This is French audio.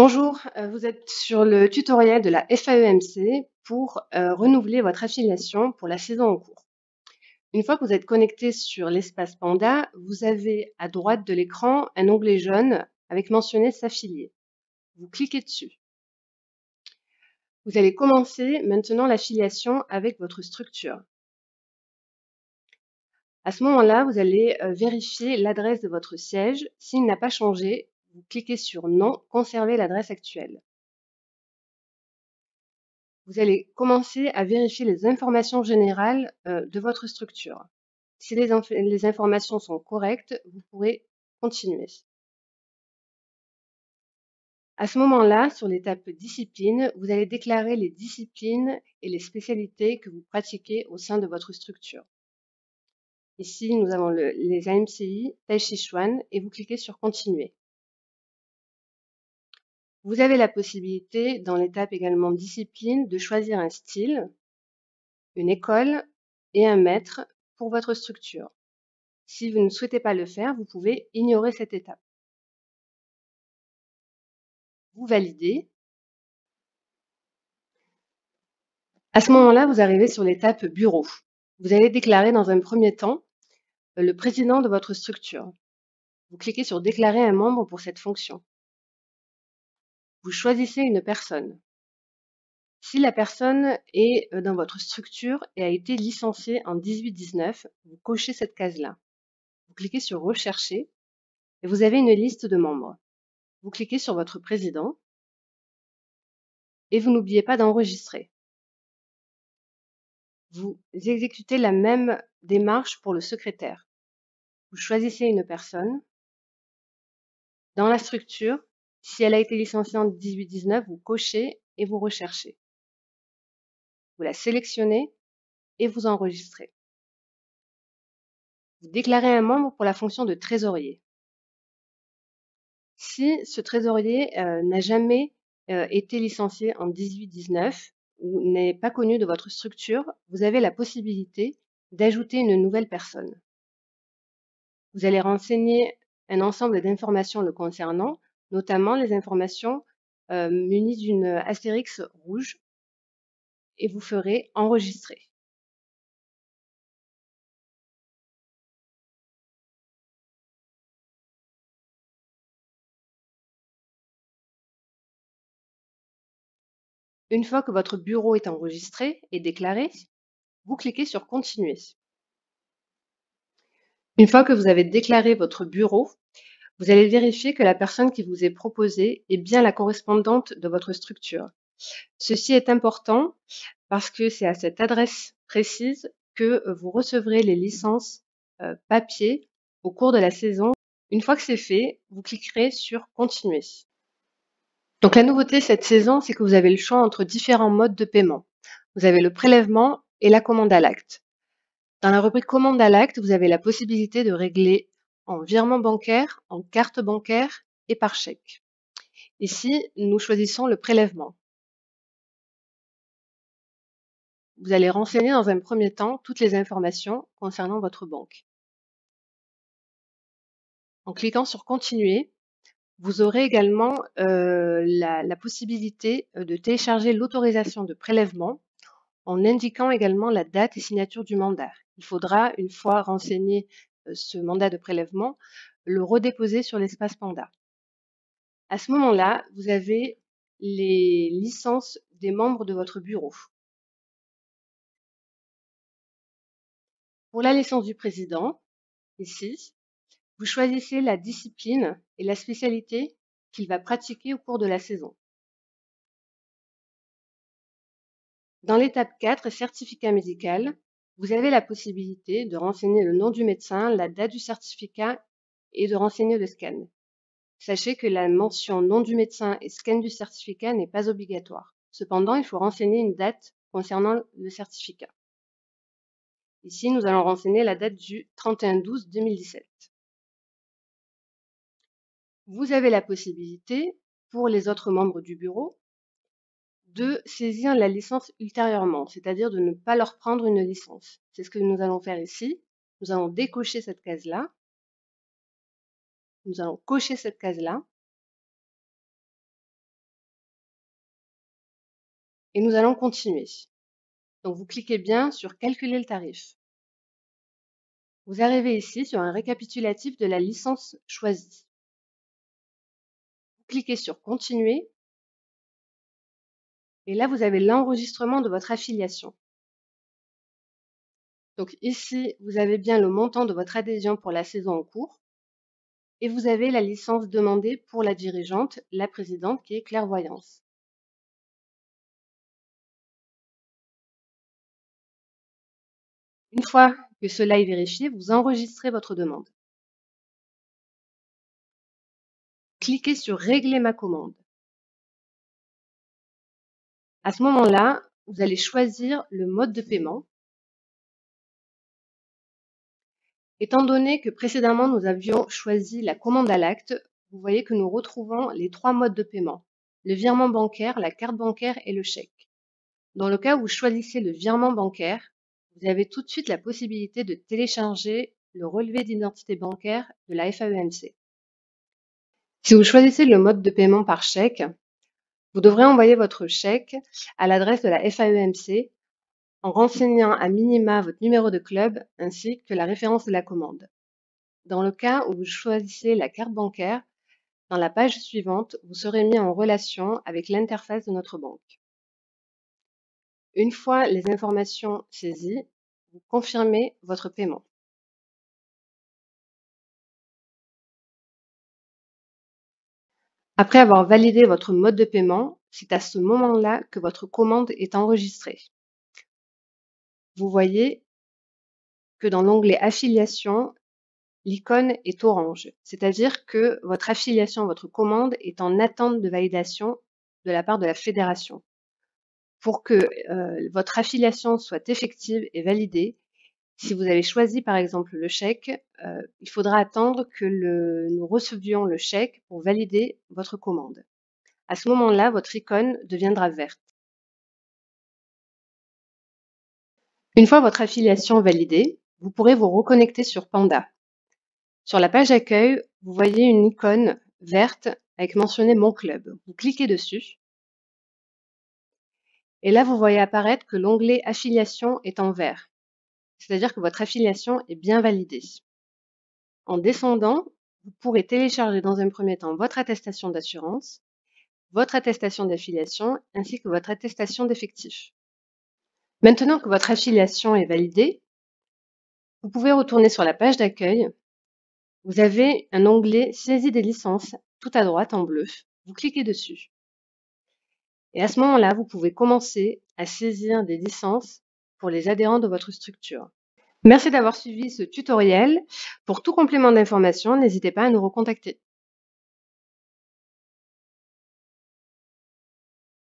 Bonjour, vous êtes sur le tutoriel de la FAEMC pour renouveler votre affiliation pour la saison en cours. Une fois que vous êtes connecté sur l'espace Panda, vous avez à droite de l'écran un onglet jaune avec mentionné s'affilier. Vous cliquez dessus. Vous allez commencer maintenant l'affiliation avec votre structure. À ce moment-là, vous allez vérifier l'adresse de votre siège. S'il n'a pas changé, vous cliquez sur non, conserver l'adresse actuelle. Vous allez commencer à vérifier les informations générales de votre structure. Si les informations sont correctes, vous pourrez continuer. À ce moment-là, sur l'étape discipline, vous allez déclarer les disciplines et les spécialités que vous pratiquez au sein de votre structure. Ici, nous avons les AMCI, Tai Chi Chuan et vous cliquez sur continuer. Vous avez la possibilité, dans l'étape également discipline, de choisir un style, une école et un maître pour votre structure. Si vous ne souhaitez pas le faire, vous pouvez ignorer cette étape. Vous validez. À ce moment-là, vous arrivez sur l'étape bureau. Vous allez déclarer dans un premier temps le président de votre structure. Vous cliquez sur déclarer un membre pour cette fonction. Vous choisissez une personne. Si la personne est dans votre structure et a été licenciée en 18-19, vous cochez cette case-là. Vous cliquez sur rechercher et vous avez une liste de membres. Vous cliquez sur votre président et vous n'oubliez pas d'enregistrer. Vous exécutez la même démarche pour le secrétaire. Vous choisissez une personne. Dans la structure, si elle a été licenciée en 18-19, vous cochez et vous recherchez. Vous la sélectionnez et vous enregistrez. Vous déclarez un membre pour la fonction de trésorier. Si ce trésorier n'a jamais été licencié en 18-19 ou n'est pas connu de votre structure, vous avez la possibilité d'ajouter une nouvelle personne. Vous allez renseigner un ensemble d'informations le concernant, notamment les informations munies d'une astérix rouge, et vous ferez enregistrer. Une fois que votre bureau est enregistré et déclaré, vous cliquez sur continuer. Une fois que vous avez déclaré votre bureau, vous allez vérifier que la personne qui vous est proposée est bien la correspondante de votre structure. Ceci est important parce que c'est à cette adresse précise que vous recevrez les licences papier au cours de la saison. Une fois que c'est fait, vous cliquerez sur continuer. Donc la nouveauté cette saison, c'est que vous avez le choix entre différents modes de paiement. Vous avez le prélèvement et la commande à l'acte. Dans la rubrique commande à l'acte, vous avez la possibilité de régler en virement bancaire, en carte bancaire et par chèque. Ici, nous choisissons le prélèvement. Vous allez renseigner dans un premier temps toutes les informations concernant votre banque. En cliquant sur continuer, vous aurez également la possibilité de télécharger l'autorisation de prélèvement en indiquant également la date et signature du mandat. Il faudra, une fois renseigné ce mandat de prélèvement, le redéposer sur l'espace Panda. À ce moment-là, vous avez les licences des membres de votre bureau. Pour la licence du président, ici, vous choisissez la discipline et la spécialité qu'il va pratiquer au cours de la saison. Dans l'étape 4, certificat médical, vous avez la possibilité de renseigner le nom du médecin, la date du certificat et de renseigner le scan. Sachez que la mention nom du médecin et scan du certificat n'est pas obligatoire. Cependant, il faut renseigner une date concernant le certificat. Ici, nous allons renseigner la date du 31/12/2017. Vous avez la possibilité, pour les autres membres du bureau, de saisir la licence ultérieurement, c'est-à-dire de ne pas leur prendre une licence. C'est ce que nous allons faire ici. Nous allons décocher cette case-là. Nous allons cocher cette case-là. et nous allons continuer. Donc vous cliquez bien sur calculer le tarif. Vous arrivez ici sur un récapitulatif de la licence choisie. Vous cliquez sur continuer et là vous avez l'enregistrement de votre affiliation. Donc ici, vous avez bien le montant de votre adhésion pour la saison en cours et vous avez la licence demandée pour la dirigeante, la présidente qui est clairvoyance. Une fois que cela est vérifié, vous enregistrez votre demande. Cliquez sur Régler ma commande. À ce moment-là, vous allez choisir le mode de paiement. Étant donné que précédemment nous avions choisi la commande à l'acte, vous voyez que nous retrouvons les 3 modes de paiement: le virement bancaire, la carte bancaire et le chèque. Dans le cas où vous choisissez le virement bancaire, vous avez tout de suite la possibilité de télécharger le relevé d'identité bancaire de la FAEMC. Si vous choisissez le mode de paiement par chèque, vous devrez envoyer votre chèque à l'adresse de la FAEMC en renseignant à minima votre numéro de club ainsi que la référence de la commande. Dans le cas où vous choisissez la carte bancaire, dans la page suivante, vous serez mis en relation avec l'interface de notre banque. Une fois les informations saisies, vous confirmez votre paiement. Après avoir validé votre mode de paiement, c'est à ce moment-là que votre commande est enregistrée. Vous voyez que dans l'onglet Affiliation, l'icône est orange, c'est-à-dire que votre affiliation, votre commande est en attente de validation de la part de la fédération. Pour que votre affiliation soit effective et validée, si vous avez choisi par exemple le chèque, il faudra attendre que nous recevions le chèque pour valider votre commande. À ce moment-là, votre icône deviendra verte. Une fois votre affiliation validée, vous pourrez vous reconnecter sur Panda. Sur la page accueil, vous voyez une icône verte avec mentionné Mon club. Vous cliquez dessus. Et là, vous voyez apparaître que l'onglet Affiliation est en vert. C'est-à-dire que votre affiliation est bien validée. En descendant, vous pourrez télécharger dans un premier temps votre attestation d'assurance, votre attestation d'affiliation ainsi que votre attestation d'effectif. Maintenant que votre affiliation est validée, vous pouvez retourner sur la page d'accueil. Vous avez un onglet Saisie des licences tout à droite en bleu. Vous cliquez dessus. Et à ce moment-là, vous pouvez commencer à saisir des licences pour les adhérents de votre structure. Merci d'avoir suivi ce tutoriel. Pour tout complément d'information, n'hésitez pas à nous recontacter.